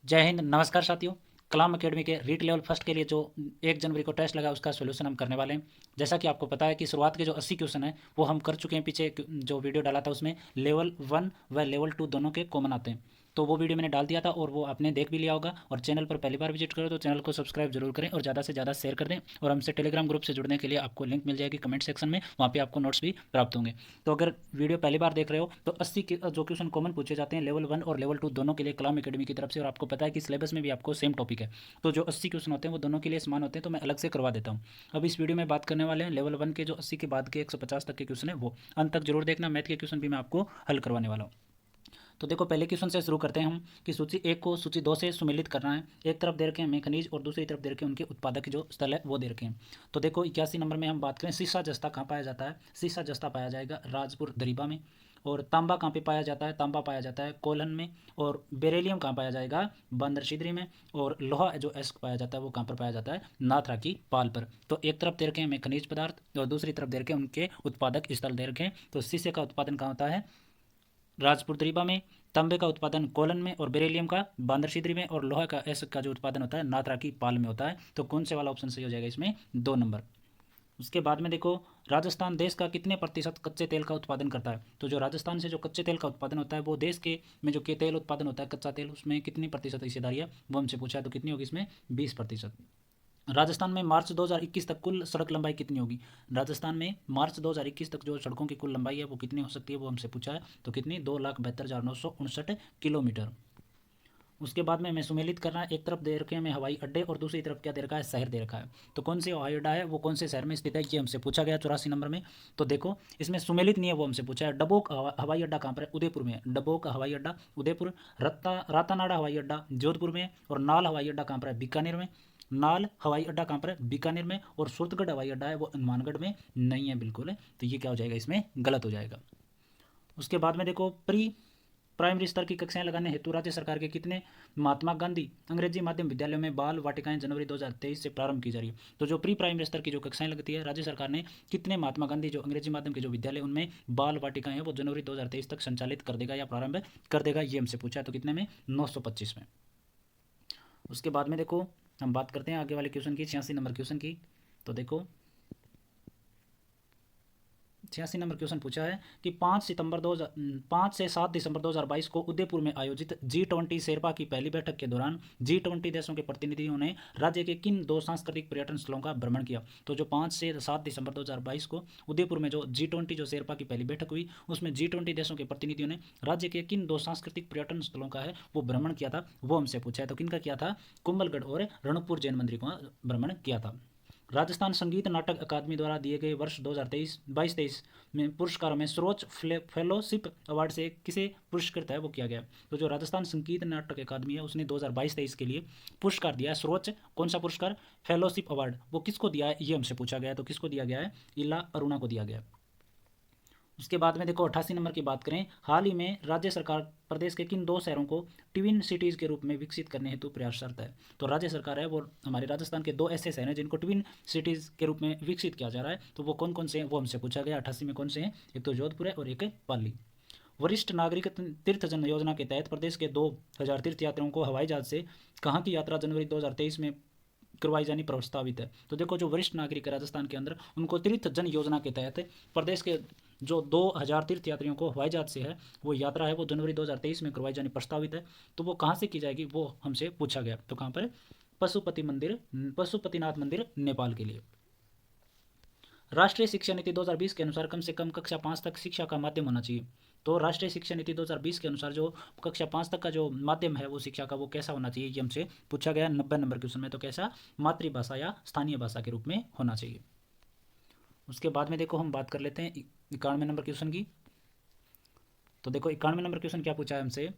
जय हिंद। नमस्कार साथियों। कलाम एकेडमी के रीट लेवल फर्स्ट के लिए जो 1 जनवरी को टेस्ट लगा उसका सोल्यूशन हम करने वाले हैं। जैसा कि आपको पता है कि शुरुआत के जो 80 क्वेश्चन है वो हम कर चुके हैं। पीछे जो वीडियो डाला था उसमें लेवल 1 व लेवल 2 दोनों के कॉमन आते हैं, तो वो वीडियो मैंने डाल दिया था और वो आपने देख भी लिया होगा। और चैनल पर पहली बार विजिट करो तो चैनल को सब्सक्राइब जरूर करें और ज़्यादा से ज़्यादा शेयर कर दें। और हमसे टेलीग्राम ग्रुप से जुड़ने के लिए आपको लिंक मिल जाएगी कमेंट सेक्शन में, वहाँ पे आपको नोट्स भी प्राप्त होंगे। तो अगर वीडियो पहली बार देख रहे हो तो 80 के जो क्वेश्चन कॉमन पूछे जाते हैं लेवल 1 और लेवल 2 दोनों के लिए कलाम एकेडमी की तरफ से। और आपको पता है कि सिलेबस में भी आपको सेम टॉपिक है, तो जो 80 क्वेश्चन होते हैं वो दोनों के लिए समान होते हैं, तो मैं अलग से करवा देता हूँ। अब इस वीडियो में बात करने वाले हैं लेवल 1 के जो 80 के बाद के 150 तक के क्वेश्चन है वो अंत तक जरूर देखना। मैथ के क्वेश्चन भी मैं आपको हल करवाने वाला हूँ। तो देखो पहले क्वेश्चन से शुरू करते हैं हम कि सूची 1 को सूची 2 से सुमेलित करना है। एक तरफ दे रखे हैं हमें खनिज और दूसरी तरफ दे रखे हैं उनके उत्पादक जो स्थल है वो दे रखे हैं। तो देखो 81 नंबर में हम बात करें सीसा जस्ता कहाँ पाया जाता है। सीसा जस्ता पाया जाएगा राजपुर दरीबा में। और तांबा कहाँ पे पाया जाता है। तांबा पाया जाता है कोल्हन में। और बेरेलियम कहाँ पाया जाएगा बंदर सिदरी में। और लोहा जो एस्क पाया जाता है वो कहाँ पर पाया जाता है नाथरा की पाल पर। तो एक तरफ दे रखे हैं हमें खनिज पदार्थ और दूसरी तरफ दे रखे हैं उनके उत्पादक स्थल दे रखे हैं। तो शीशे का उत्पादन कहाँ होता है राजपुर दरीबा में। तांबे का उत्पादन कोलन में और बेरिलियम का बांदरसिद्री में। और लोहा का एस का जो उत्पादन होता है नाथरा की पाल में होता है। तो कौन से वाला ऑप्शन सही हो जाएगा इसमें 2 नंबर। उसके बाद में देखो राजस्थान देश का कितने प्रतिशत कच्चे तेल का उत्पादन करता है। तो जो राजस्थान से जो कच्चे तेल का उत्पादन होता है वो देश के में जो के तेल उत्पादन होता है कच्चा तेल उसमें कितनी प्रतिशत हिस्सेदारी है वो हमसे पूछा है। तो कितनी होगी इसमें 20%। राजस्थान में मार्च 2021 तक कुल सड़क लंबाई कितनी होगी। राजस्थान में मार्च 2021 तक जो सड़कों की कुल लंबाई है वो कितनी हो सकती है वो हमसे पूछा है। तो कितनी 2,72,959 किलोमीटर। उसके बाद में हमें सुमेलित करना है। एक तरफ दे रखे हैं हमें हवाई अड्डे और दूसरी तरफ क्या दे रखा है शहर दे रखा है। तो कौन से हवाई अड्डा है वो कौन से शहर में स्थित है ये हमसे पूछा गया 84 नंबर में। तो देखो इसमें सुमेलित नहीं है वो हमसे पूछा है। डबोक हवाई अड्डा कहाँ पर है उदयपुर में है। डबोक हवाई अड्डा उदयपुर। रातानाडा हवाई अड्डा जोधपुर में। और नाल हवाई अड्डा कहाँ पर है बीकानेर में। नाल हवाई अड्डा कहाँ पर है बीकानेर में। और सुरतगढ़ हवाई अड्डा है वो हनुमानगढ़ में नहीं है बिल्कुल है। तो ये क्या हो जाएगा इसमें गलत हो जाएगा। उसके बाद में देखो प्री प्राइमरी स्तर की कक्षाएं लगाने हेतु राज्य सरकार के कितने महात्मा गांधी अंग्रेजी माध्यम विद्यालयों में बाल वाटिकाएं जनवरी 2023 से प्रारंभ की जा रही है। तो जो प्री प्राइमरी स्तर की जो कक्षाएं लगती है राज्य सरकार ने कितने महात्मा गांधी जो अंग्रेजी माध्यम के जो विद्यालय उनमें बाल वाटिकाएं हैं वो जनवरी 2023 तक संचालित कर देगा या प्रारंभ कर देगा ये हमसे पूछा है। तो कितने में 925 में। उसके बाद में देखो हम बात करते हैं आगे वाले क्वेश्चन की 86 नंबर क्वेश्चन की। तो देखो 86 नंबर क्वेश्चन पूछा है कि 5 से 7 दिसंबर 2022 को उदयपुर में आयोजित G20 शेरपा की पहली बैठक के दौरान G20 देशों के प्रतिनिधियों ने राज्य के किन 2 सांस्कृतिक पर्यटन स्थलों का भ्रमण किया। तो जो 5 से 7 दिसंबर 2022 को उदयपुर में जो G20 जो शेरपा की पहली बैठक हुई उसमें G20 देशों के प्रतिनिधियों ने राज्य के किन 2 सांस्कृतिक पर्यटन स्थलों का है वो भ्रमण किया था वो हमसे पूछा है। तो किनका किया था कुंभलगढ़ और रणकपुर जैन मंदिर का भ्रमण किया था। राजस्थान संगीत नाटक अकादमी द्वारा दिए गए वर्ष 2023 में पुरस्कारों में सर्वोच्च फेलोशिप अवार्ड से किसे पुरस्कृत है वो किया गया। तो जो राजस्थान संगीत नाटक अकादमी है उसने 2022-23 के लिए पुरस्कार दिया है सर्वोच्च कौन सा पुरस्कार फेलोशिप अवार्ड वो किसको दिया है ये हमसे पूछा गया है। तो किसको दिया गया है इला अरुणा को दिया गया है। उसके बाद में देखो 88 नंबर की बात करें हाल ही में राज्य सरकार प्रदेश के किन 2 शहरों को ट्विन सिटीज़ के रूप में विकसित करने हेतु प्रयासरत है। तो राज्य सरकार है वो हमारे राजस्थान के 2 ऐसे शहर हैं जिनको ट्विन सिटीज़ के रूप में विकसित किया जा रहा है। तो वो कौन कौन से हैं वो हमसे पूछा गया 88 में कौन से हैं। एक तो जोधपुर है और एक है पाली। वरिष्ठ नागरिक तीर्थ जन योजना के तहत प्रदेश के 2000 तीर्थयात्रियों को हवाई जहाज से कहाँ की यात्रा जनवरी 2023 में करवाई जानी प्रस्तावित है। तो देखो जो वरिष्ठ नागरिक है राजस्थान के अंदर उनको तीर्थ जन योजना के तहत प्रदेश के जो 2000 तीर्थ यात्रियों को हवाई जहाज से है वो यात्रा है वो जनवरी 2023 में करवाई जानी प्रस्तावित है। तो वो कहाँ से की जाएगी वो हमसे पूछा गया। तो कहाँ पर पशुपतिनाथ मंदिर नेपाल के लिए। राष्ट्रीय शिक्षा नीति 2020 के अनुसार कम से कम कक्षा 5 तक शिक्षा का माध्यम होना चाहिए। तो राष्ट्रीय शिक्षा नीति 2020 के अनुसार जो कक्षा 5 तक का जो माध्यम है वो शिक्षा का वो कैसा होना चाहिए ये हमसे पूछा गया 90 नंबर क्वेश्चन में। तो कैसा मातृभाषा या स्थानीय भाषा के रूप में होना चाहिए। उसके बाद में देखो हम बात कर लेते हैं 91 नंबर क्वेश्चन की। तो देखो 91 नंबर क्वेश्चन क्या पूछा है हमसे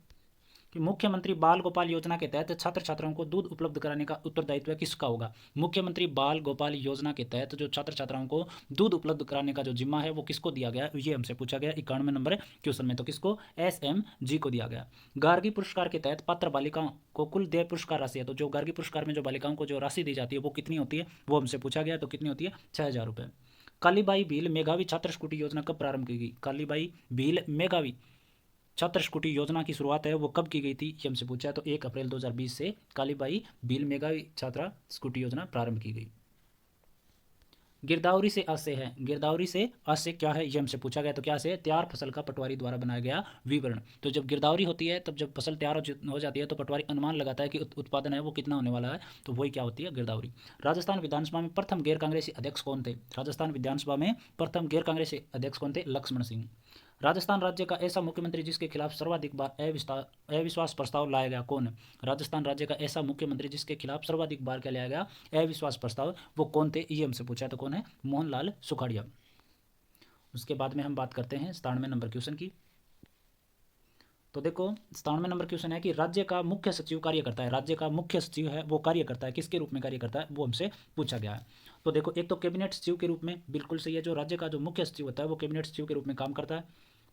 कि मुख्यमंत्री बाल गोपाल योजना के तहत छात्र छात्राओं को दूध उपलब्ध कराने का उत्तरदायित्व किसका होगा। मुख्यमंत्री बाल गोपाल योजना के तहत जो छात्र छात्राओं को दूध उपलब्ध कराने का जो जिम्मा है वो किसको दिया गया ये हमसे पूछा गया 91 नंबर क्वेश्चन में। तो किसको SMG को दिया गया। गार्गी पुरस्कार के तहत पात्र बालिकाओं को कुल देय पुरस्कार राशि है। तो जो गार्गी पुरस्कार में जो बालिकाओं को जो राशि दी जाती है वो कितनी होती है वो हमसे पूछा गया। तो कितनी होती है 6000 रुपये। कालीबाई भील मेघावी छात्र स्कूटी योजना कब प्रारंभ की गई। कालीबाई भील मेघावी छात्र स्कूटी योजना की शुरुआत है वो कब की गई थी, ये हमसे पूछा है। तो 1 अप्रैल 2020 से कालीबाई भील मेगा छात्रा स्कूटी योजना प्रारंभ की गई। गिरदावरी से आशय है, गिरदावरी से आशय क्या है, ये हमसे पूछा गया। तो क्या से तैयार फसल का पटवारी द्वारा बनाया गया विवरण। तो जब गिरदावरी होती है, तब जब फसल तैयार हो जाती है, तो पटवारी अनुमान लगाता है कि उत्पादन है वो कितना होने वाला है, तो वही क्या होती है, गिरदावरी। राजस्थान विधानसभा में प्रथम गैर कांग्रेसी अध्यक्ष कौन थे। राजस्थान विधानसभा में प्रथम गैर कांग्रेसी अध्यक्ष कौन थे, लक्ष्मण सिंह। राजस्थान राज्य का ऐसा मुख्यमंत्री जिसके खिलाफ सर्वाधिक बार अविश्वास प्रस्ताव लाया गया, कौन है। राजस्थान राज्य का ऐसा मुख्यमंत्री जिसके खिलाफ सर्वाधिक बार क्या लाया गया, अविश्वास प्रस्ताव, वो कौन थे, ये हमसे पूछा। तो कौन है, मोहनलाल सुखाड़िया। उसके बाद में हम बात करते हैं 97 नंबर क्वेश्चन की। तो देखो 97 नंबर क्वेश्चन है कि राज्य का मुख्य सचिव कार्य करता है, राज्य का मुख्य सचिव है वो कार्य करता है, किसके रूप में कार्य करता है, वो हमसे पूछा गया है। तो देखो एक तो कैबिनेट सचिव के रूप में, बिल्कुल सही है। जो राज्य का जो मुख्य सचिव होता है वो कैबिनेट सचिव के रूप में काम करता है।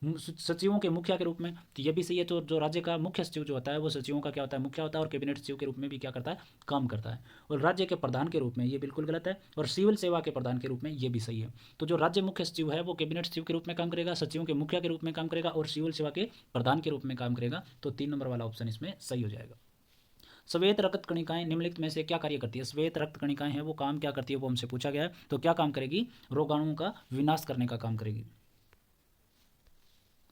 सचिवों के मुखिया के रूप में, तो ये भी सही है। तो जो राज्य का मुख्य सचिव जो होता है वो सचिवों का क्या होता है, मुखिया होता है, और कैबिनेट सचिव के रूप में भी क्या करता है, काम करता है। और राज्य के प्रधान के रूप में, ये बिल्कुल गलत है। और सिविल सेवा के प्रधान के रूप में, ये भी सही है। तो जो राज्य मुख्य सचिव है वो कैबिनेट सचिव के रूप में काम करेगा, सचिवों के मुखिया के रूप में काम करेगा, और सिविल सेवा के प्रधान के रूप में काम करेगा। तो 3 नंबर वाला ऑप्शन इसमें सही हो जाएगा। श्वेत रक्त कणिकाएं निम्नलिखित में से क्या कार्य करती है। श्वेत रक्त कणिकाएं हैं वो काम क्या करती है, वो हमसे पूछा गया है। तो क्या काम करेगी, रोगाणुओं का विनाश करने का काम करेगी।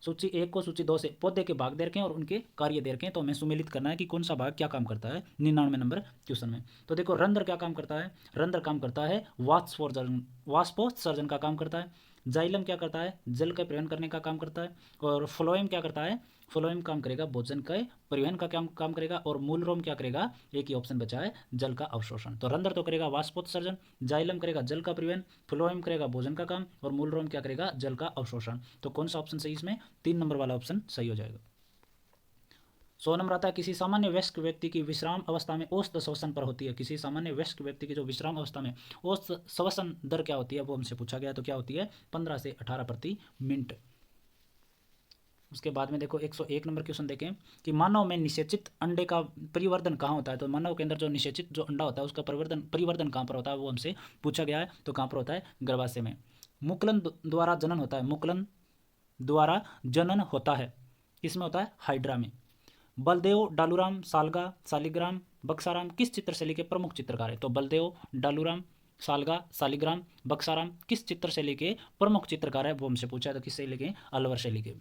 सूची 1 को सूची 2 से पौधे के भाग दे रखे हैं और उनके कार्य दे रखे हैं, तो हमें सुमेलित करना है कि कौन सा भाग क्या काम करता है 99 नंबर क्वेश्चन में। तो देखो रंध्र क्या काम करता है, रंध्र काम करता है वाष्पोत्सर्जन का काम करता है। जाइलम क्या करता है, जल का परिवहन करने का काम करता है। और फ्लोएम क्या करता है, फ्लोएम काम करेगा भोजन के परिवहन का काम करेगा। और मूलरोम क्या करेगा, एक ही ऑप्शन बचा है, जल का अवशोषण। तो रंध्र तो करेगा वाष्पोत्सर्जन, जाइलम करेगा जल का परिवहन, फ्लोएम करेगा भोजन का काम, और मूलरोम क्या करेगा, जल का अवशोषण। तो कौन सा ऑप्शन सही इसमें, 3 नंबर वाला ऑप्शन सही हो जाएगा। 100 नंबर आता है किसी सामान्य वयस्क व्यक्ति की विश्राम अवस्था में औसत श्वसन पर होती है। किसी सामान्य वयस्क व्यक्ति की जो विश्राम अवस्था में औसत श्वसन दर क्या होती है, वो हमसे पूछा गया। तो क्या होती है, 15 से 18 प्रति मिनट। उसके बाद में देखो 101 नंबर क्वेश्चन देखें कि मानव में निषेचित अंडे का परिवर्धन कहाँ होता है। तो मानव के अंदर जो निषेचित जो अंडा होता है उसका परिवर्धन कहाँ पर होता है, वो हमसे पूछा गया है। तो कहाँ पर होता है, गर्भाशय में। मुकुलन द्वारा जनन होता है, मुकुलन द्वारा जनन होता है, किसमें होता है, हाइड्रा में। बलदेव, डालूराम, सालगा, सालिग्राम, बक्साराम किस चित्रशैली के प्रमुख चित्रकार है। तो बलदेव, डालूराम, सालगा, सालिग्राम, बक्साराम किस चित्रशैली के प्रमुख चित्रकार है, वो हमसे पूछा है। तो किस शैली के, अलवर शैली के।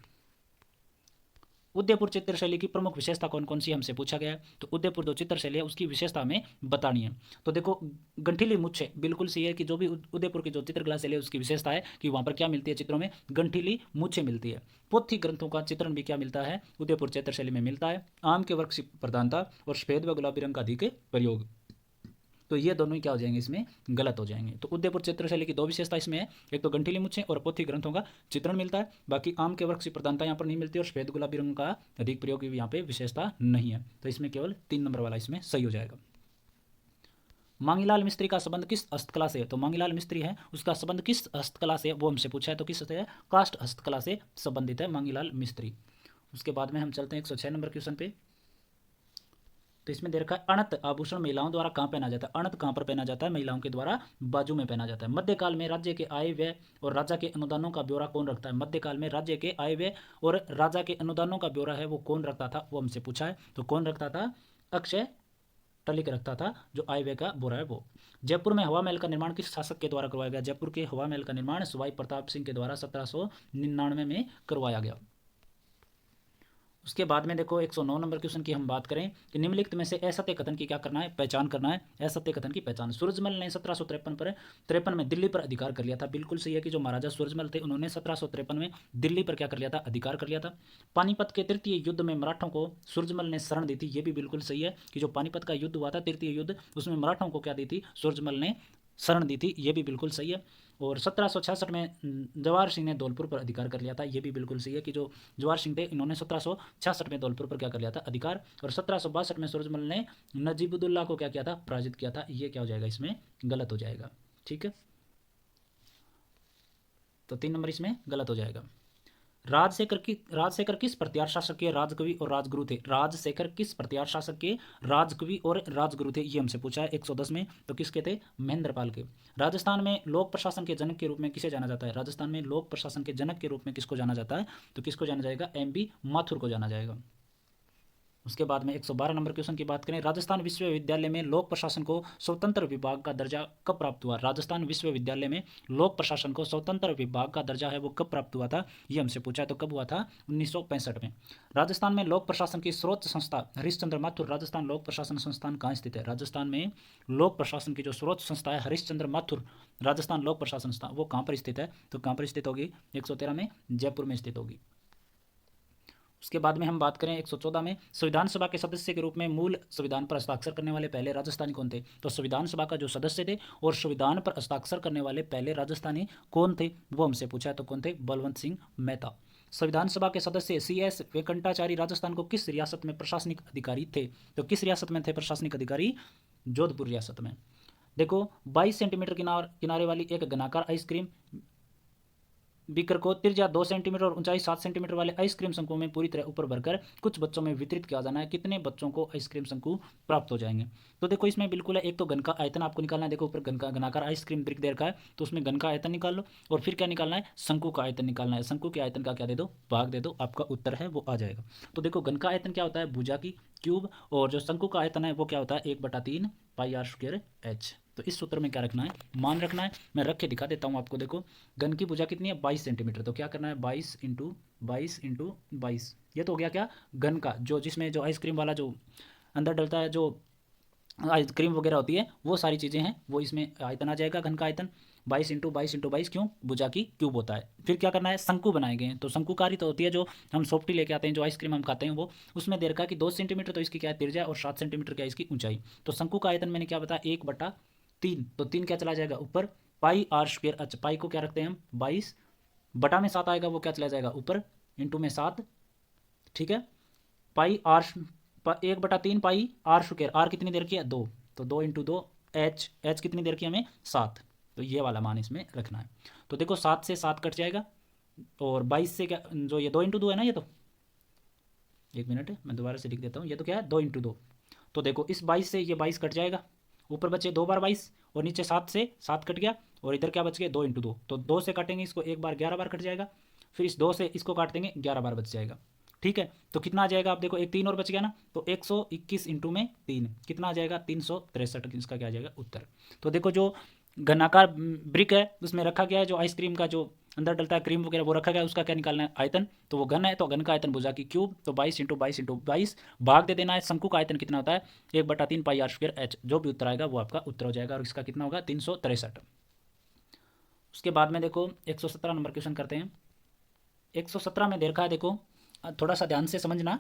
उदयपुर चित्रशैली की प्रमुख विशेषता कौन कौन सी हमसे पूछा गया है। तो उदयपुर जो चित्रशैली है उसकी विशेषता हमें बतानी है। तो देखो गंठीली मुच्छे, बिल्कुल सही है कि जो भी उदयपुर की जो चित्रकला शैली है उसकी विशेषता है कि वहाँ पर क्या मिलती है, चित्रों में गंठीली मुच्छे मिलती है। पोथी ग्रंथों का चित्रण भी क्या मिलता है, उदयपुर चित्रशैली में मिलता है। आम के वृक्ष की प्रधानता और सफेद व गुलाबी रंग का अधिक प्रयोग, तो ये दोनों ही क्या हो जाएंगे, इसमें गलत हो जाएंगे। तो उदयपुर चित्रशैली की 2 विशेषता इसमें है, एक तो गंठीली मुच्छें और पोथी ग्रंथों का चित्रण मिलता है। बाकी आम के वृक्ष की प्रधानता यहाँ पर नहीं मिलती और सफेद गुलाबी रंग का अधिक प्रयोग भी यहाँ पे विशेषता नहीं है। तो इसमें केवल 3 नंबर वाला इसमें सही हो जाएगा। मांगीलाल मिस्त्री का संबंध किस हस्तकला से है। तो मांगीलाल मिस्त्री है उसका संबंध किस हस्तकला से, वो हमसे पूछा है। तो किस है, कास्ट हस्तकला से संबंधित है मांगीलाल मिस्त्री। उसके बाद में हम चलते हैं 106 नंबर क्वेश्चन पे। तो इसमें दे रखा है अणत आभूषण महिलाओं द्वारा कहाँ पहना जाता है। अणत कहाँ पर पहना जाता है, महिलाओं के द्वारा बाजू में पहना जाता है। मध्यकाल में राज्य के आय व्यय और राजा के अनुदानों का ब्यौरा कौन रखता है। मध्यकाल में राज्य के आय व्यय और राजा के अनुदानों का ब्यौरा है वो कौन रखता था, वो हमसे पूछा है। तो कौन रखता था, अक्षय टलिक रखता था, जो आय व्यय का ब्यौरा है वो। जयपुर में हवा महल का निर्माण किस शासक के द्वारा करवाया गया। जयपुर के हवा महल का निर्माण सवाई प्रताप सिंह के द्वारा 1799 में करवाया गया। उसके बाद में देखो 109 नंबर क्वेश्चन की हम बात करें कि निम्नलिखित में से असत्य कथन की क्या करना है, पहचान करना है। असत्य कथन की पहचान, सूरजमल ने 1753 में दिल्ली पर अधिकार कर लिया था। बिल्कुल सही है कि जो महाराजा सूरजमल थे उन्होंने 1753 में दिल्ली पर क्या कर लिया था, अधिकार कर लिया था। पानीपत के तृतीय युद्ध में मराठों को सूरजमल ने शरण दी थी। ये भी बिल्कुल सही है कि जो पानीपत का युद्ध हुआ था, तृतीय युद्ध, उसमें मराठों को क्या दी थी, सूरजमल ने शरण दी थी। ये भी बिल्कुल सही है। और 1766 में जवाहर सिंह ने धौलपुर पर अधिकार कर लिया था। ये भी बिल्कुल सही है कि जो जवाहर सिंह थे इन्होंने 1766 में धौलपुर पर क्या कर लिया था, अधिकार। और 1762 में सूरजमल ने नजीबुद्दौला को क्या किया था, पराजित किया था। ये क्या हो जाएगा, इसमें गलत हो जाएगा। ठीक है, तो 3 नंबर इसमें गलत हो जाएगा। राजशेखर किस प्रत्यार शासक के राजकवि और राजगुरु थे? राजशेखर किस प्रत्यार शासक के राजकवि और राजगुरु थे, ये हमसे पूछा है 110 में। तो किसके थे? महेंद्रपाल के। राजस्थान में लोक प्रशासन के जनक के रूप में किसे जाना जाता है? राजस्थान में लोक प्रशासन के जनक के रूप में किसको जाना जाता है? तो किसको जाना जाएगा? एमबी माथुर को जाना जाएगा। उसके बाद में 112 नंबर क्वेश्चन की बात करें, राजस्थान विश्वविद्यालय में लोक प्रशासन को स्वतंत्र विभाग का दर्जा कब प्राप्त हुआ? राजस्थान विश्वविद्यालय में लोक प्रशासन को स्वतंत्र विभाग का दर्जा है वो कब प्राप्त हुआ था, ये हमसे पूछा है। तो कब हुआ था? 1965 में। राजस्थान में लोक प्रशासन की स्रोत संस्था हरिश्चंद्र माथुर। राजस्थान लोक प्रशासन संस्थान कहाँ स्थित है? राजस्थान में लोक प्रशासन की जो स्रोत संस्था है हरिश्चंद्र माथुर राजस्थान लोक प्रशासन संस्था, वो कहाँ पर स्थित है? तो कहाँ पर स्थित होगी? 113 में जयपुर में स्थित होगी। उसके बाद में हम बात करें 114 में, संविधान सभा के सदस्य के रूप में मूल संविधान पर हस्ताक्षर करने वाले पहले राजस्थानी कौन थे? तो संविधान सभा का जो सदस्य थे और संविधान पर हस्ताक्षर करने वाले पहले राजस्थानी कौन थे, वो हमसे पूछा है। तो कौन थे? बलवंत सिंह मेहता। संविधान सभा के सदस्य CS वेंकटाचारी राजस्थान को किस रियासत में प्रशासनिक अधिकारी थे? तो किस रियासत में थे प्रशासनिक अधिकारी? जोधपुर रियासत में। देखो 22 सेंटीमीटर किनारे वाली एक घनाकार आइसक्रीम बीकर को त्रिज्या 2 सेंटीमीटर और ऊंचाई 7 सेंटीमीटर वाले आइसक्रीम शंकु में पूरी तरह ऊपर भरकर कुछ बच्चों में वितरित किया जाना है। कितने बच्चों को आइसक्रीम शंकु प्राप्त हो जाएंगे? तो देखो इसमें बिल्कुल है, एक तो घन का आयतन आपको निकालना है। देखो ऊपर घन का घनाकार आइसक्रीम ब्रिक दे रखा है, तो उसमें घन का आयतन निकाल लो और फिर क्या निकालना है? शंकु का आयतन निकालना है। शंकु के आयतन का क्या दे दो? भाग दे दो, आपका उत्तर है वो आ जाएगा। तो देखो घन का आयतन क्या होता है? भुजा की क्यूब, और जो शंकु का आयतन है वो क्या होता है? 1/3 पाई आर स्क्वायर एच। तो इस सूत्र में क्या रखना है? मान रखना है। मैं रख के दिखा देता हूँ आपको। देखो घन की भुजा कितनी है? 22 सेंटीमीटर। तो क्या करना है? 22 इंटू 22। ये तो हो गया क्या? घन का, जो जिसमें जो आइसक्रीम वाला जो अंदर डलता है, जो आइसक्रीम वगैरह होती है, वो सारी चीज़ें हैं, वो इसमें आयतन आ जाएगा। घन का आयतन 22 क्यों? भुजा की क्यूब होता है। फिर क्या करना है? शंकु बनाएंगे हैं। तो शंकुकारी तो होती है जो हम सॉफ्टी लेके आते हैं, जो आइसक्रीम हम खाते हैं, वो उसमें दे रखा है कि 2 सेंटीमीटर तो इसकी क्या है? त्रिज्या, और 7 सेंटीमीटर क्या है इसकी ऊंचाई। तो शंकु का आयतन मैंने क्या बताया? 1/3। तो 3 क्या चला जाएगा ऊपर? पाई आर स्क्वेयर। अच्छा, पाई को क्या रखते हैं हम? 22 बटा में 7 आएगा, वो क्या चला जाएगा ऊपर? इंटू में 7। ठीक है, pi r 1/3 pi r square. R कितनी देर की है? 2। तो 2 इंटू 2 एच कितनी देर की हमें? 7। तो ये वाला मान इसमें रखना है। तो देखो 7 से 7 कट जाएगा, और 22 से क्या, जो ये 2 इंटू 2 है ना, ये तो 1 मिनट मैं दोबारा से लिख देता हूँ। ये तो क्या है? 2 इंटू 2। तो देखो इस 22 से ये 22 कट जाएगा, ऊपर बचे 2 बार 22, और नीचे 7 से 7 कट गया, और इधर क्या बच गया? 2 इंटू 2। तो 2 से काटेंगे इसको 1 बार, 11 बार कट जाएगा। फिर इस 2 से इसको काट देंगे, 11 बार बच जाएगा। ठीक है, तो कितना आ जाएगा? आप देखो एक 3 और बच गया ना, तो 121 इंटू में 3 कितना आ जाएगा? 363। इसका क्या आ जाएगा? उत्तर। तो देखो जो घनाकार ब्रिक है उसमें रखा गया है, जो आइसक्रीम का जो अंदर डलता है क्रीम वगैरह, वो रखा गया है, उसका क्या निकालना है? आयतन। तो वो घन है, तो घन का आयतन भुजा की क्यूब, तो 22 इंटू 22 भाग दे देना है। शंकु का आयतन कितना होता है? 1/3 पाई आर स्क्वायर एच। जो भी उत्तर आएगा वो आपका उत्तर हो जाएगा, और इसका कितना होगा? 363। उसके बाद में देखो 117 नंबर क्वेश्चन करते हैं। 117 में दे रखा है, देखो थोड़ा सा ध्यान से समझना।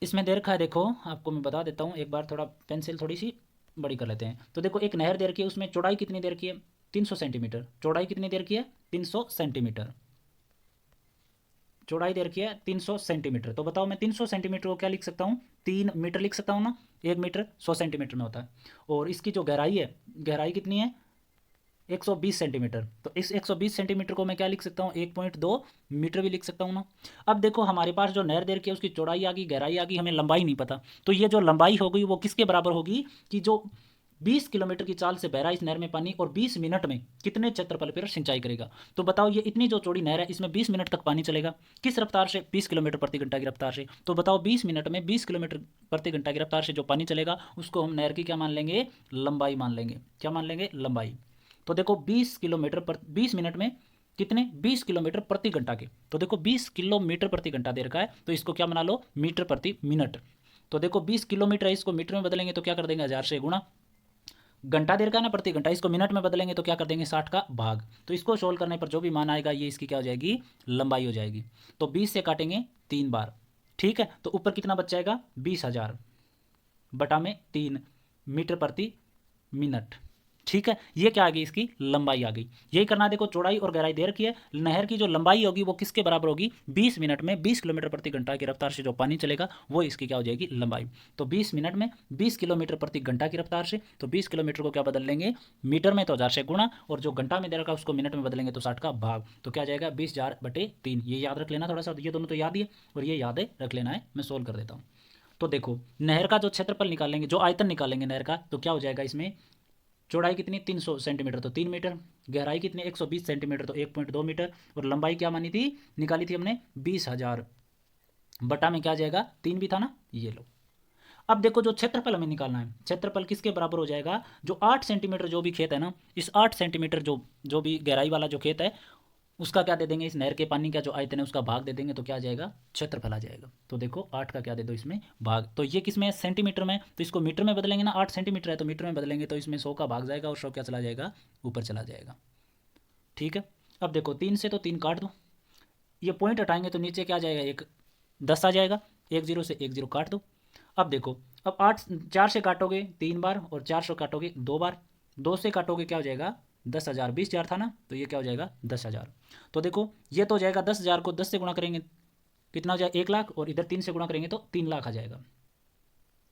इसमें दे रखा है, देखो आपको मैं बता देता हूँ एक बार, थोड़ा पेंसिल थोड़ी सी बड़ी कर लेते हैं। तो देखो एक नहर दे रखी है, उसमें चौड़ाई कितनी दे रखी है? 300 सेंटीमीटर। चौड़ाई कितनी दे रखी है? 300 सेंटीमीटर। चौड़ाई दे रखी है 300 सेंटीमीटर। तो बताओ मैं 300 सेंटीमीटर को क्या लिख सकता हूँ? 3 मीटर लिख सकता हूँ ना। 1 मीटर 100 सेंटीमीटर में होता है। और इसकी जो गहराई है, गहराई कितनी है? 120 सेंटीमीटर। तो इस 120 सेंटीमीटर को मैं क्या लिख सकता हूँ? 1.2 मीटर भी लिख सकता हूँ ना। अब देखो हमारे पास जो नहर दे रखी है उसकी चौड़ाई आ गई, गहराई आ गई, हमें लंबाई नहीं पता। तो ये जो लंबाई हो गई वो किसके बराबर होगी? कि जो 20 किलोमीटर की चाल से बह रहा है इस नहर में पानी, और 20 मिनट में कितने क्षेत्रफल पर सिंचाई करेगा। तो बताओ ये इतनी जो चौड़ी नहर है, इसमें 20 मिनट तक पानी चलेगा। किस रफ्तार से? 20 किलोमीटर प्रति घंटा की रफ्तार से। तो बताओ 20 मिनट में 20 किलोमीटर प्रति घंटा की रफ्तार से जो पानी चलेगा, उसको हम नहर की क्या मान लेंगे? लंबाई मान लेंगे। क्या मान लेंगे? लंबाई। तो देखो 20 मिनट में कितने? 20 किलोमीटर प्रति घंटा के। तो देखो 20 किलोमीटर प्रति घंटा दे रखा है, तो इसको क्या बना लो? मीटर प्रति मिनट। तो देखो 20 किलोमीटर है, इसको मीटर में बदलेंगे तो क्या कर देंगे? 1000 से गुणा। घंटा दे रखा है ना प्रति घंटा, इसको मिनट में बदलेंगे तो क्या कर देंगे? 60 का भाग। तो इसको सोल्व करने पर जो भी मान आएगा ये इसकी क्या हो जाएगी? लंबाई हो जाएगी। तो 20 से काटेंगे 3 बार। ठीक है, तो ऊपर कितना बच जाएगा? 20,000 बटा में 3 मीटर प्रति मिनट। ठीक है, ये क्या आ गई, इसकी लंबाई आ गई। यही करना है, देखो चौड़ाई और गहराई दे रखी है। नहर की जो लंबाई होगी वो किसके बराबर होगी, 20 मिनट में 20 किलोमीटर प्रति घंटा की रफ्तार से जो पानी चलेगा वो इसकी क्या हो जाएगी, लंबाई। तो 20 मिनट में 20 किलोमीटर प्रति घंटा की रफ्तार से, तो 20 किलोमीटर को क्या बदल लेंगे, मीटर में तो 1000 से गुणा, और जो घंटा में दे रखा उसको मिनट में बदलेंगे तो 60 का भाग। तो क्या जाएगा, 20,000/3। ये याद रख लेना थोड़ा सा, ये दोनों तो याद ही है और ये याद रख लेना है। मैं सोल्व कर देता हूँ। तो देखो नहर का जो क्षेत्रफल निकालेंगे, जो आयतन निकालेंगे नहर का, तो क्या हो जाएगा, इसमें चौड़ाई कितनी 300 सेंटीमीटर तो 3 मीटर, गहराई कितनी 120 सेंटीमीटर तो 1.2 मीटर, और लंबाई क्या मानी थी, निकाली थी हमने 20,000 बटा में क्या जाएगा 3 भी था ना, ये लो। अब देखो जो क्षेत्रफल हमें निकालना है, क्षेत्रफल किसके बराबर हो जाएगा, जो 8 सेंटीमीटर जो भी खेत है ना, इस 8 सेंटीमीटर जो भी गहराई वाला जो खेत है उसका क्या दे देंगे, इस नहर के पानी का जो आयतन है उसका भाग दे देंगे, तो क्या आ जाएगा, क्षेत्रफल आ जाएगा। तो देखो 8 का क्या दे दो इसमें भाग, तो ये किस में है, सेंटीमीटर में, तो इसको मीटर में बदलेंगे ना, 8 सेंटीमीटर है तो मीटर में बदलेंगे, तो इसमें 100 का भाग जाएगा और 100 क्या चला जाएगा, ऊपर चला जाएगा। ठीक है, अब देखो 3 से तो 3 काट दो, ये पॉइंट हटाएंगे तो नीचे क्या आ जाएगा, एक 10 आ जाएगा, 1 0 से 1 0 काट दो। अब देखो, अब 8 4 से काटोगे 3 बार और 4 से काटोगे 2 बार, 2 से काटोगे क्या हो जाएगा 10,000, 20,000 था ना, तो ये क्या हो जाएगा 10,000। तो देखो ये तो हो जाएगा 10,000 को 10 से गुणा करेंगे कितना हो जाएगा 1 लाख, और इधर 3 से गुणा करेंगे तो 3 लाख आ जाएगा,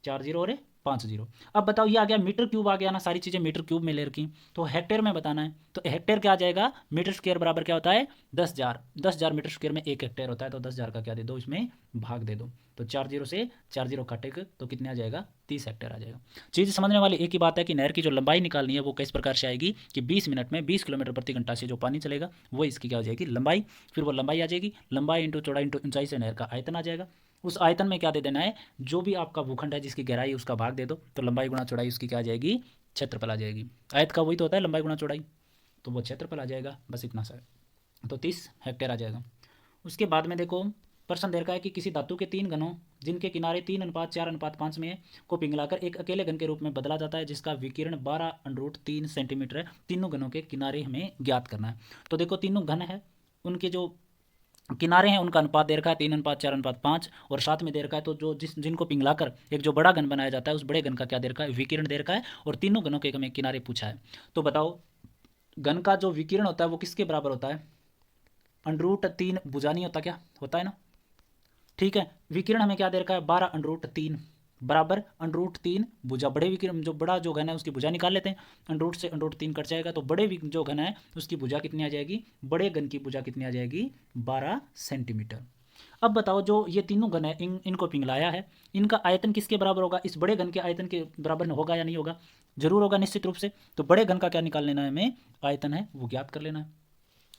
4 जीरो और 5 जीरो। अब बताओ ये आ गया मीटर क्यूब आ गया ना, सारी चीज़ें मीटर क्यूब में ले रखी, तो हेक्टेयर में बताना है, तो हेक्टेयर क्या आ जाएगा, मीटर स्क्वायर बराबर क्या होता है 10,000, 10,000 मीटर स्क्वायर में 1 हेक्टेयर होता है, तो 10,000 का क्या दे दो इसमें भाग दे दो, तो 4 जीरो से 4 जीरो काटेगा तो कितने आ जाएगा 30 हेक्टेयर आ जाएगा। चीज़ समझने वाली एक ही बात है कि नहर की जो लंबाई निकालनी है वो किस प्रकार से आएगी कि 20 मिनट में 20 किलोमीटर प्रति घंटा से जो पानी चलेगा वो इसकी क्या हो जाएगी लंबाई, फिर वो लंबाई आ जाएगी, लंबाई इंटू चौड़ाई इंटू ऊंचाई से नहर का आयतन आ जाएगा। उस आयतन में क्या दे देना है, जो भी आपका भूखंड है जिसकी गहराई उसका भाग दे दो, तो लंबाई गुणा चौड़ाई उसकी क्या आ जाएगी, क्षेत्रफल आ जाएगी। आयत का वही तो होता है लंबाई गुणा चौड़ाई, तो वो क्षेत्रफल आ जाएगा, बस इतना सा, तो 30 हेक्टेयर आ जाएगा। उसके बाद में देखो प्रश्न दे रखा है कि किसी धातु के 3 घनों जिनके किनारे 3:4:5 में है को पिघलाकर एक अकेले घन के रूप में बदला जाता है जिसका विकिरण 12√3 सेंटीमीटर है, तीनों घनों के किनारे हमें ज्ञात करना है। तो देखो तीनों घन है, उनके जो किनारे हैं उनका अनुपात दे रखा है 3:4:5, और साथ में दे रखा है तो जो जिनको पिघलाकर एक जो बड़ा घन बनाया जाता है उस बड़े घन का क्या दे रखा है, विकिरण दे रखा है, और तीनों घनों के हमें किनारे पूछा है। तो बताओ घन का जो विकिरण होता है वो किसके बराबर होता है, √3 भुजा नहीं होता, क्या होता है ना, ठीक है। विकिरण हमें क्या दे रखा है 12√3 बराबर √3 भुजा, बड़े विकिरण जो बड़ा जो घन है उसकी भुजा निकाल लेते हैं, √ से √3 कट जाएगा, तो बड़े जो घन है उसकी भुजा कितनी आ जाएगी, बड़े घन की भुजा कितनी आ जाएगी 12 सेंटीमीटर। अब बताओ जो ये तीनों घन है इनको पिघलाया है, इनका आयतन किसके बराबर होगा, इस बड़े घन के आयतन के बराबर होगा या नहीं होगा, जरूर होगा निश्चित रूप से। तो बड़े घन का क्या निकाल लेना है हमें, आयतन है वो ज्ञात कर लेना है।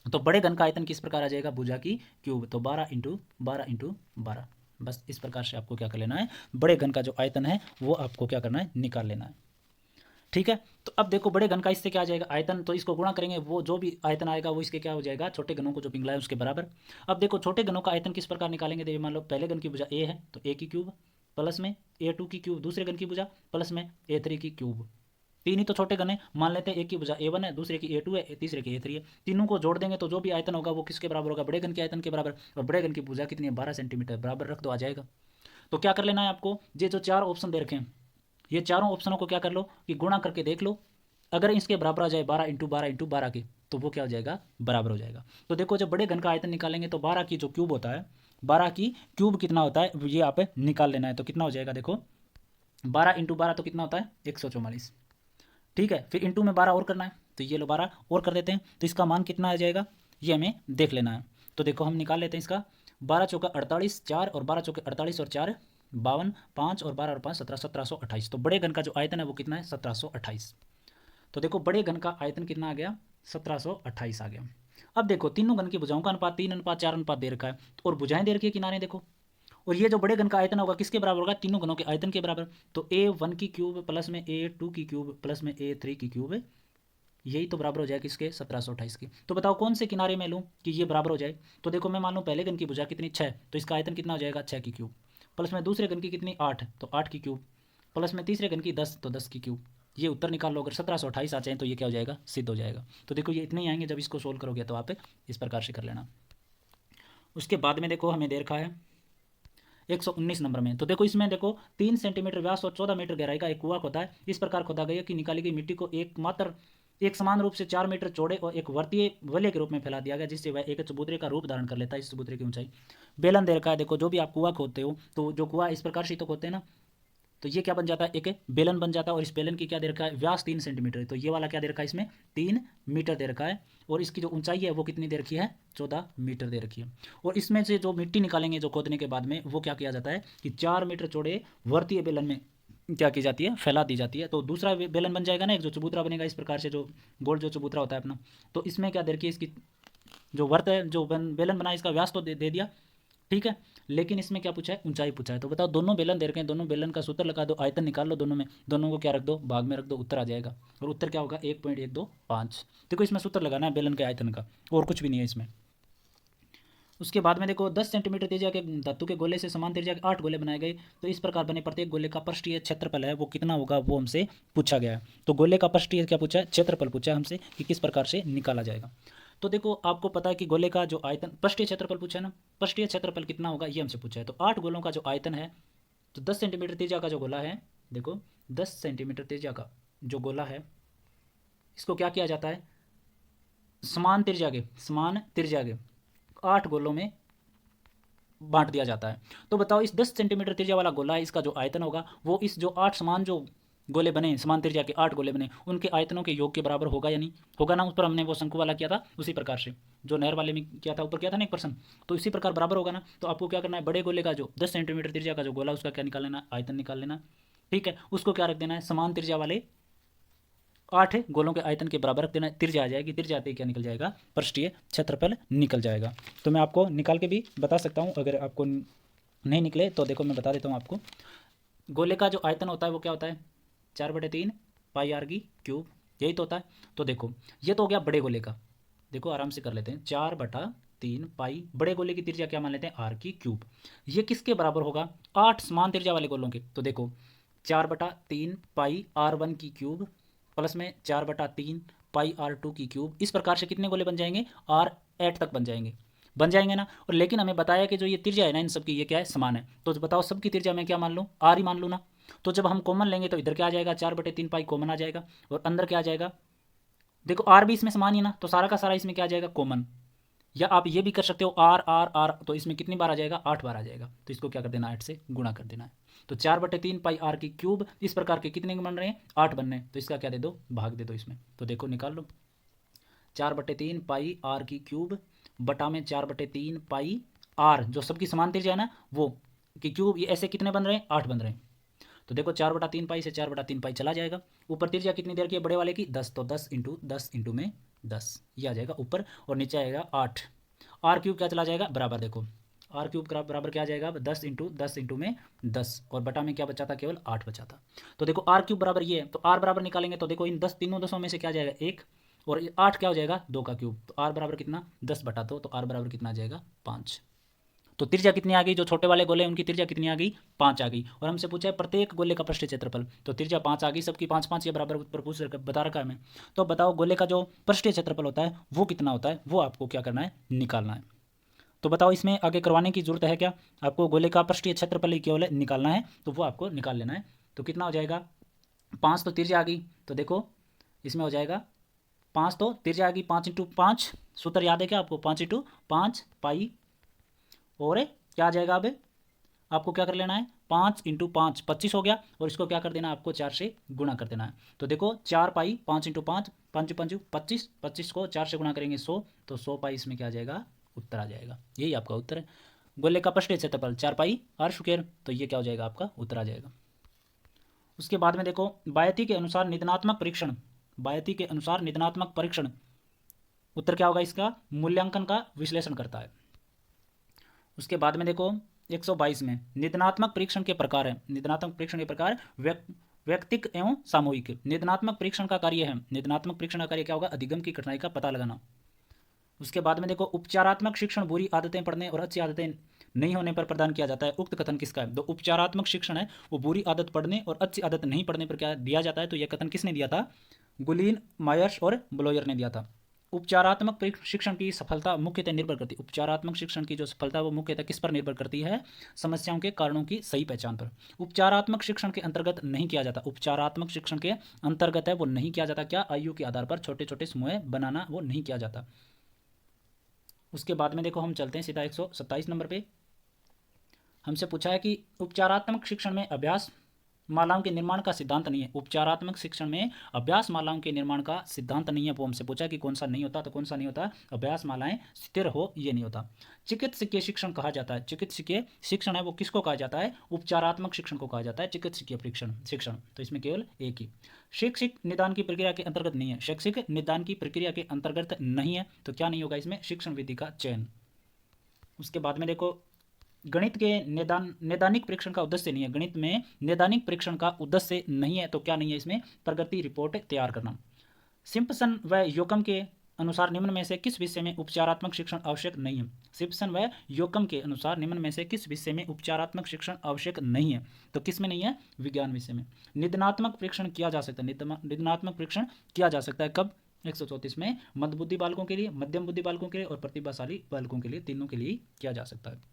तो बड़े घन का आयतन किस प्रकार आ जाएगा, भुजा की क्यूब, तो 12 × 12 × 12, बस इस प्रकार से आपको क्या कर लेना है, बड़े घन का जो आयतन है वो आपको क्या करना है, निकाल लेना है। ठीक है, तो अब देखो बड़े घन का इससे क्या आ जाएगा आयतन, तो इसको गुणा करेंगे, वो जो भी आयतन आएगा वो इसके क्या हो जाएगा, छोटे घनों को जो पिघला है उसके बराबर। अब देखो छोटे घनों का आयतन किस प्रकार निकालेंगे, देखिए मान लो पहले घन की भुजा ए है तो ए की क्यूब प्लस में A2 की क्यूब, दूसरे घन की भुजा प्लस में A3 की क्यूब, तीन ही तो छोटे घन है, मान लेते हैं एक की भुजा A1 है, दूसरे की A2 है, तीसरे की A3 है, तीनों को जोड़ देंगे तो जो भी आयतन होगा वो किसके बराबर होगा, बड़े घन के आयतन के बराबर, और बड़े घन की भुजा कितनी है 12 सेंटीमीटर, बराबर रख दो आ जाएगा। तो क्या कर लेना है आपको, ये जो 4 ऑप्शन दे रखे हैं ये चारों ऑप्शनों को क्या कर लो कि गुणा करके देख लो, अगर इसके बराबर आ जाए 12 × 12 × 12 के, तो वो क्या हो जाएगा बराबर हो जाएगा। तो देखो जब बड़े घन का आयतन निकालेंगे तो 12 की जो क्यूब होता है, 12 की क्यूब कितना होता है ये आप निकाल लेना है, तो कितना हो जाएगा देखो 12 × 12 तो कितना होता है 144, ठीक है, फिर इंटू में 12 और करना है, तो ये लो 12 और कर देते हैं, तो इसका मान कितना आ जाएगा ये हमें देख लेना है। तो देखो हम निकाल लेते हैं इसका, 12 चौका 48, 4 और 12 चौके 48 और 4 52, 5 और 12 और 5 17, 1728। तो बड़े घन का जो आयतन है वो कितना है 1728। तो देखो बड़े घन का आयतन कितना आ गया 1728 आ गया। अब देखो तीनों घन की भुजाओं का अनुपात 3:4 दे रखा है, और भुजाएं दे रखी है किनारे देखो, और ये जो बड़े घन का आयतन होगा किसके बराबर होगा, तीनों घनों के आयतन के बराबर, तो A1 की क्यूब प्लस में A2 की क्यूब प्लस में A3 की क्यूब, यही तो बराबर हो जाए किसके 1728 की। तो बताओ कौन से किनारे में लूँ कि ये बराबर हो जाए, तो देखो मैं मान लूँ पहले घन की भुजा कितनी 6, तो इसका आयतन कितना हो जाएगा 6 की क्यूब, प्लस में दूसरे घन की कितनी 8, तो 8 की क्यूब, प्लस में तीसरे घन की 10, तो 10 की क्यूब। ये उत्तर निकाल लो, अगर 1728 आ जाए तो ये क्या हो जाएगा सिद्ध हो जाएगा। तो देखो ये इतने ही आएंगे, जब इसको सोल्व करोगे तो आप इस प्रकार से कर लेना। उसके बाद में देखो हमें दे रखा है 119 नंबर में। तो देखो इसमें देखो 3 सेंटीमीटर व्यास और 14 मीटर गहराई का एक कुआं खोदा है। इस प्रकार खोदा गया कि निकाली गई मिट्टी को एक समान रूप से 4 मीटर चौड़े और एक वर्तीय वलय के रूप में फैला दिया गया, जिससे वह एक चबूतरे का रूप धारण कर लेता है। इस चबूतरे की ऊंचाई बेलन दे रखा है। देखो जो भी आप कुआं खोदते हो तो जो कुआं इस प्रकार से तो खोदते हैं ना, तो ये क्या बन जाता है, एक बेलन बन जाता है। और इस बेलन की क्या दे रखा है, व्यास 3 सेंटीमीटर है। तो ये वाला क्या दे रखा है, इसमें 3 मीटर दे रखा है। और इसकी जो ऊंचाई है वो कितनी दे रखी है, 14 मीटर दे रखी है। और इसमें से जो मिट्टी निकालेंगे जो खोदने के बाद में, वो क्या किया जाता है कि 4 मीटर चौड़े वर्तीय बेलन में क्या की जाती है, फैला दी जाती है। तो दूसरा बेलन बन जाएगा ना, एक जो चबूतरा बनेगा इस प्रकार से, जो गोल जो चबूतरा होता है अपना। तो इसमें क्या दे रखी है, इसकी जो वर्त है, जो बेलन बना, इसका व्यास तो दे दिया, ठीक है। लेकिन इसमें क्या पूछा है, ऊंचाई पूछा है। तो बताओ दोनों बेलन दे रखे हैं, दोनों बेलन का सूत्र लगा दो, आयतन निकाल लो दोनों में, दोनों को क्या रख दो, भाग में रख दो, उत्तर आ जाएगा। और उत्तर क्या होगा, 1.125। देखो इसमें सूत्र लगाना है बेलन के आयतन का, और कुछ भी नहीं है इसमें। उसके बाद में देखो 10 सेंटीमीटर त्रिज्या के धातु के गोले से समान त्रिज्या के 8 गोले बनाए गए। तो इस प्रकार बने प्रत्येक गोले का पृष्ठीय क्षेत्रफल है वो कितना होगा, वो हमसे पूछा गया है। तो गोले का पृष्ठीय क्या पूछा है, क्षेत्रफल पूछा है हमसे कि किस प्रकार से निकाला जाएगा। तो देखो आपको पता है कि गोले का जो आयतन, पृष्ठीय क्षेत्रफल पूछा है ना, पृष्ठीय क्षेत्रफल कितना होगा ये हमसे पूछा है। तो 8 गोलों का जो आयतन है, तो 10 सेंटीमीटर त्रिज्या का जो गोला है, देखो 10 सेंटीमीटर त्रिज्या का जो गोला है, इसको क्या किया जाता है, समान त्रिज्या के 8 गोलों में बांट दिया जाता है। तो बताओ इस 10 सेंटीमीटर त्रिज्या वाला गोला है, इसका जो आयतन होगा वो इस जो 8 समान जो गोले बने, समान त्रिज्या के 8 गोले बने, उनके आयतनों के योग के बराबर होगा या नहीं होगा ना। उस पर हमने वो शंकु वाला किया था, उसी प्रकार से जो नहर वाले में किया था, ऊपर किया था ना एक प्रश्न, तो इसी प्रकार बराबर होगा ना। तो आपको क्या करना है, बड़े गोले का जो 10 सेंटीमीटर त्रिज्या का जो गोला, उसका क्या निकाल लेना, आयतन निकाल लेना, ठीक है। उसको क्या रख देना है, समान त्रिज्या वाले 8 गोलों के आयतन के बराबर रख देना है। त्रिज्या आ जाएगी, त्रिज्या आते ही क्या निकल जाएगा, पृष्ठीय क्षेत्रफल निकल जाएगा। तो मैं आपको निकाल के भी बता सकता हूँ, अगर आपको नहीं निकले तो देखो मैं बता देता हूँ आपको। गोले का जो आयतन होता है वो क्या होता है, 4/3 पाई आर की क्यूब, यही तो होता है। तो देखो ये तो हो गया बड़े गोले का, देखो आराम से कर लेते हैं, 4/3 पाई, बड़े गोले की त्रिज्या क्या मान लेते हैं, आर की क्यूब। ये किसके बराबर होगा, 8 समान त्रिज्या वाले गोलों के। तो देखो 4/3 पाई R1 की क्यूब प्लस में 4/3 पाई R2 की क्यूब। इस प्रकार से कितने गोले बन जाएंगे, R8 तक बन जाएंगे ना। और लेकिन हमें बताया कि जो ये त्रिज्या है ना इन सब की, ये क्या है, समान है। तो बताओ सबकी त्रिज्या मैं क्या मान लूँ, R ही मान लूँ ना। तो जब हम कॉमन लेंगे तो इधर क्या आ जाएगा, 4/3 पाई कॉमन आ जाएगा, और अंदर क्या आ जाएगा, देखो R भी इसमें समान ही ना, तो सारा का सारा इसमें क्या आ जाएगा, कॉमन। या आप ये भी कर सकते हो R R R, तो इसमें कितनी बार आ जाएगा, 8 बार आ जाएगा। तो इसको क्या कर देना, 8 से गुणा कर देना है। तो 4/3 पाई R की क्यूब, इस प्रकार के कितने बन रहे हैं, 8 बन रहे हैं। तो इसका क्या दे दो, भाग दे दो इसमें। तो देखो निकाल लो, 4/3 पाई R की क्यूब बटा में 4/3 पाई R, जो सबकी समान त्रिज्या है ना वो की क्यूब, ये ऐसे कितने बन रहे हैं, 8 बन रहे हैं। तो देखो 4/3 पाई से 4/3 पाई चला जाएगा। ऊपर त्रिज्या कितनी देर की है बड़े वाले की, 10, तो 10 में 10 ये आ जाएगा ऊपर, और नीचे आएगा 8। आर क्यूब क्या चला जाएगा, बराबर, देखो आर क्यूब बराबर क्या आ जाएगा, 10 में 10, और बटा में क्या बचा था, केवल 8 बचा था। तो देखो आर क्यूब बराबर ये है, तो आर बराबर निकालेंगे तो देखो इन 10 तीनों दसों में से क्या आ जाएगा, 1, और 8 क्या हो जाएगा, 2 का क्यूब। तो आर बराबर कितना, 10/2, तो आर बराबर कितना आ जाएगा, 5। तो त्रिज्या कितनी आ गई, जो छोटे वाले गोले उनकी त्रिज्या कितनी आ गई, 5 आ गई। और हमसे पूछा है प्रत्येक गोले का पृष्ठीय क्षेत्रफल, तो त्रिज्या 5 आ गई, सबकी 5-5 ये बराबर ऊपर पूछ बता रखा है हमें। तो बताओ गोले का जो पृष्ठीय क्षेत्रफल होता है वो कितना होता है, वो आपको क्या करना है, निकालना है। तो बताओ इसमें आगे करवाने की जरूरत है क्या, आपको गोले का पृष्ठीय क्षेत्रफल ही केवल निकालना है, तो वो आपको निकाल लेना है। तो कितना हो जाएगा, 5 तो त्रिज्या आ गई, तो देखो इसमें हो जाएगा 5, तो त्रिज्या आ गई 5 × 5, सूत्र याद है क्या आपको, 5 × 5 पाई, और क्या आ जाएगा, अब आपको क्या कर लेना है, 5 × 5 25 हो गया, और इसको क्या कर देना है, आपको 4 से गुणा कर देना है। तो देखो 4 पाई 5 × 5, 5 × 5 25, 25 को 4 से गुणा करेंगे 100, तो 100 पाई इसमें क्या आ जाएगा, उत्तर आ जाएगा। यही आपका उत्तर है। गोले का पृष्ठीय क्षेत्रफल 4 पाई R², तो ये क्या हो जाएगा, आपका उत्तर आ जाएगा। उसके बाद में देखो बायती के अनुसार निदानात्मक परीक्षण, बायती के अनुसार निदानात्मक परीक्षण, उत्तर क्या होगा इसका, मूल्यांकन का विश्लेषण करता है। उसके बाद में देखो 122 में निदानात्मक परीक्षण के प्रकार है, निदानात्मक परीक्षण के प्रकार व्यक्तिक एवं सामूहिक। निदानात्मक परीक्षण का कार्य है, निदानात्मक परीक्षण का कार्य क्या होगा, अधिगम की कठिनाई का पता लगाना। उसके बाद में देखो उपचारात्मक शिक्षण बुरी आदतें पढ़ने और अच्छी आदतें नहीं होने पर प्रदान किया जाता है, उक्त कथन किसका है। तो उपचारात्मक शिक्षण है वो बुरी आदत पढ़ने और अच्छी आदत नहीं पढ़ने पर क्या दिया जाता है, तो यह कथन किसने दिया था, गुलीन, मायर्स और ब्लोयर ने दिया था। उपचारात्मक शिक्षण की सफलता मुख्यतः निर्भर करती है, उपचारात्मक शिक्षण की जो सफलता है वो मुख्यतः किस पर निर्भर करती है? समस्याओं के कारणों की सही पहचान पर। उपचारात्मक शिक्षण के अंतर्गत नहीं किया जाता, उपचारात्मक शिक्षण के अंतर्गत है वो नहीं किया जाता क्या? आयु के आधार पर छोटे छोटे समूह बनाना वो नहीं किया जाता। उसके बाद में देखो हम चलते हैं सीधा 127 नंबर पे। हमसे पूछा है कि उपचारात्मक शिक्षण में अभ्यास मालाओं के निर्माण का सिद्धांत नहीं है, उपचारात्मक शिक्षण में अभ्यास मालाओं के निर्माण का सिद्धांत नहीं है। वो हमसे पूछा कि कौन सा नहीं होता, तो कौन सा नहीं होता? अभ्यास मालाएं स्थिर हो ये नहीं होता। चिकित्सकीय शिक्षण कहा जाता है, चिकित्सकीय शिक्षण है वो किसको कहा जाता है? उपचारात्मक शिक्षण को कहा जाता है चिकित्सकीय शिक्षण। तो इसमें केवल एक ही। शैक्षिक निदान की प्रक्रिया के अंतर्गत नहीं है, शैक्षिक निदान की प्रक्रिया के अंतर्गत नहीं है, तो क्या नहीं होगा इसमें? शिक्षण विधि का चयन। उसके बाद में देखो गणित के नैदानिक परीक्षण का उद्देश्य नहीं है, गणित में नैदानिक परीक्षण का उद्देश्य नहीं है, तो क्या नहीं है इसमें? प्रगति रिपोर्ट तैयार करना। सिम्पसन व योकम के अनुसार निम्न में से किस विषय में उपचारात्मक शिक्षण आवश्यक नहीं है? सिम्पसन व योकम के अनुसार निम्न में से किस विषय में उपचारात्मक शिक्षण आवश्यक नहीं है? तो किस में नहीं है? विज्ञान विषय में। निदानात्मक परीक्षण किया जा सकता है, निदानात्मक परीक्षण किया जा सकता है कब? 134 में मंदबुद्धि बालकों के लिए, मध्यम बुद्धि बालकों के लिए और प्रतिभाशाली बालकों के लिए, तीनों के लिए किया जा सकता है।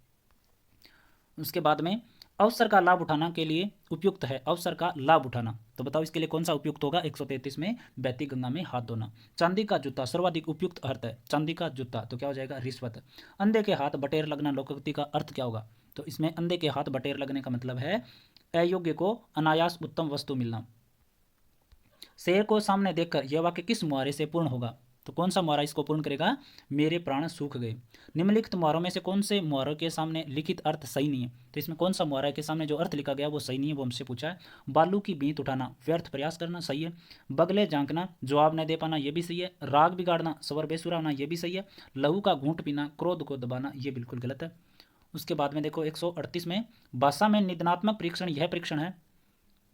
उसके बाद में अवसर का लाभ उठाना के लिए उपयुक्त है, अवसर का लाभ उठाना, तो बताओ इसके लिए कौन सा उपयुक्त होगा? 133 में बहती गंगा में हाथ धोना। चांदी का जूता सर्वाधिक उपयुक्त अर्थ है, चांदी का जूता, तो क्या हो जाएगा? रिश्वत। अंधे के हाथ बटेर लगना लोकोक्ति का अर्थ क्या होगा? तो इसमें अंधे के हाथ बटेर लगने का मतलब है अयोग्य को अनायास उत्तम वस्तु मिलना। शेर को सामने देखकर यह वाक्य किस मुहावरे से पूर्ण होगा? तो कौन सा मुहावरा इसको पूर्ण करेगा? मेरे प्राण सूख गए। निम्नलिखित मुहावरों में से कौन से मुहावरों के सामने लिखित अर्थ सही नहीं है? तो इसमें कौन सा मुहावरा के सामने जो अर्थ लिखा गया वो सही नहीं है, वो हमसे पूछा है। बालू की बींत उठाना व्यर्थ प्रयास करना सही है। बगले झांकना जवाब न दे पाना ये भी सही है। राग बिगाड़ना स्वर बेसुरा होना ये भी सही है। लहू का घूंट पीना क्रोध को दबाना ये बिल्कुल गलत है। उसके बाद में देखो 138 में भाषा में निदानात्मक परीक्षण यह परीक्षण है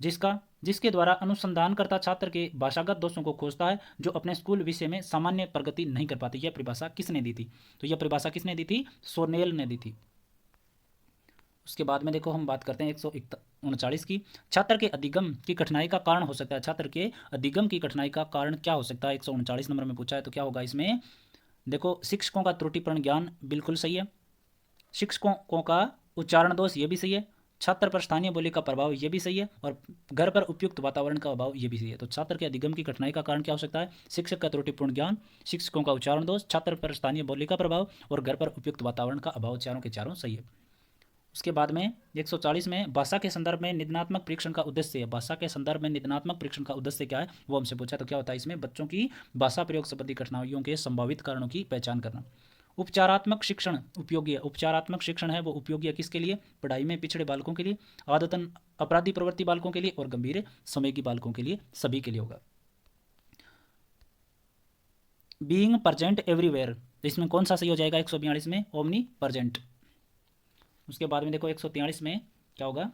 जिसके द्वारा अनुसंधानकर्ता छात्र के भाषागत दोषों को खोजता है जो अपने स्कूल विषय में सामान्य प्रगति नहीं कर पाते। यह परिभाषा किसने दी थी? तो यह परिभाषा किसने दी थी? सोनेल ने दी थी। उसके बाद में देखो हम बात करते हैं 139 की। छात्र के अधिगम की कठिनाई का कारण हो सकता है, छात्र के अधिगम की कठिनाई का कारण क्या हो सकता है? 139 नंबर में पूछा है, तो क्या होगा इसमें? देखो शिक्षकों का त्रुटिपूर्ण ज्ञान बिल्कुल सही है, शिक्षकों का उच्चारण दोष ये भी सही है, छात्र पर स्थानीय बोली का प्रभाव ये भी सही है, और घर पर उपयुक्त वातावरण का अभाव ये भी सही है। तो छात्र के अधिगम की कठिनाई का कारण क्या हो सकता है? शिक्षक का त्रुटिपूर्ण ज्ञान, शिक्षकों का उच्चारण दोष, छात्र पर स्थानीय बोली का प्रभाव और घर पर उपयुक्त वातावरण का अभाव, चारों के चारों सही है। उसके बाद में 140 में भाषा के संदर्भ में निदानात्मक परीक्षण का उद्देश्य है, भाषा के संदर्भ में निदानात्मक परीक्षण का उद्देश्य क्या है वो हमसे पूछा, तो क्या होता है इसमें? बच्चों की भाषा प्रयोग संबंधी कठिनाइयों के संभावित कारणों की पहचान करना। उपचारात्मक शिक्षण उपयोगी है, उपचारात्मक शिक्षण है वो उपयोगी है किसके लिए? पढ़ाई में पिछड़े बालकों के लिए, आदतन अपराधी प्रवृत्ति बालकों के लिए और गंभीर समय की बालकों के लिए, सभी के लिए होगा। बीइंग प्रेजेंट एवरीवेयर, तो इसमें कौन सा सही हो जाएगा? 142 में ओमनी प्रेजेंट। उसके बाद में देखो 143 में क्या होगा?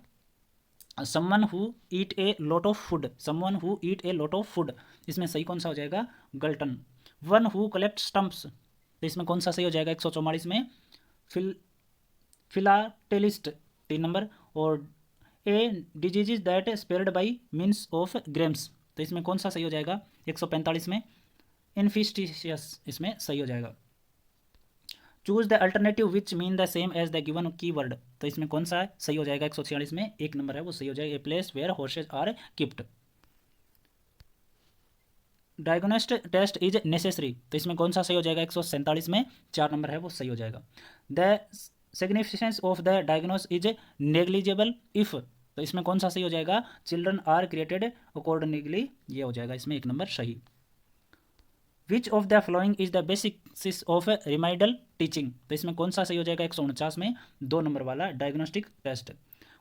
Someone who eat a lot of food, someone who eat a lot of food, इसमें सही कौन सा हो जाएगा? गल्टन। वन हु कलेक्ट स्टम्प्स, तो इसमें कौन सा सही हो जाएगा? 144 में फिलाटेलिस्ट 3 नंबर, और a disease that spread by means of ग्रेम्स, तो इसमें कौन सा सही हो जाएगा? 145 में इनफिस्टिशियस, इसमें सही हो जाएगा। Choose the alternative which mean the same as the given key word, तो इसमें कौन सा सही हो जाएगा? 146 में 1 नंबर है वो सही हो जाएगा। A place where horses are kept. Diagnostic test is necessary, तो इसमें कौन सा सही हो जाएगा? 147 में 4 नंबर है वो सही हो जाएगा। The significance of the diagnose is negligible if, तो इसमें कौन सा सही हो जाएगा? चिल्ड्रन आर क्रिएटेड अकॉर्डिंगली, ये हो जाएगा इसमें 1 नंबर सही। Which of the following is the basics of remedial teaching, तो इसमें कौन सा सही हो जाएगा? 149 में 2 नंबर वाला डायग्नोस्टिक टेस्ट।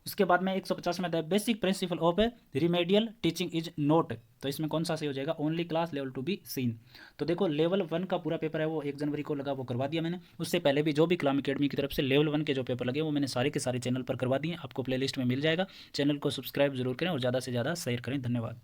उसके बाद में 150 में the basic principle of remedial teaching is note, तो इसमें कौन सा सही हो जाएगा? Only class level to be seen. तो देखो लेवल 1 का पूरा पेपर है वो 1 जनवरी को लगा, वो करवा दिया मैंने। उससे पहले भी जो भी कलाम अकेडमी की तरफ से लेवल 1 के जो पेपर लगे वो मैंने सारे के सारे चैनल पर करवा दिए, आपको प्लेलिस्ट में मिल जाएगा। चैनल को सब्सक्राइब जरूर करें और ज़्यादा से ज़्यादा शेयर करें। धन्यवाद।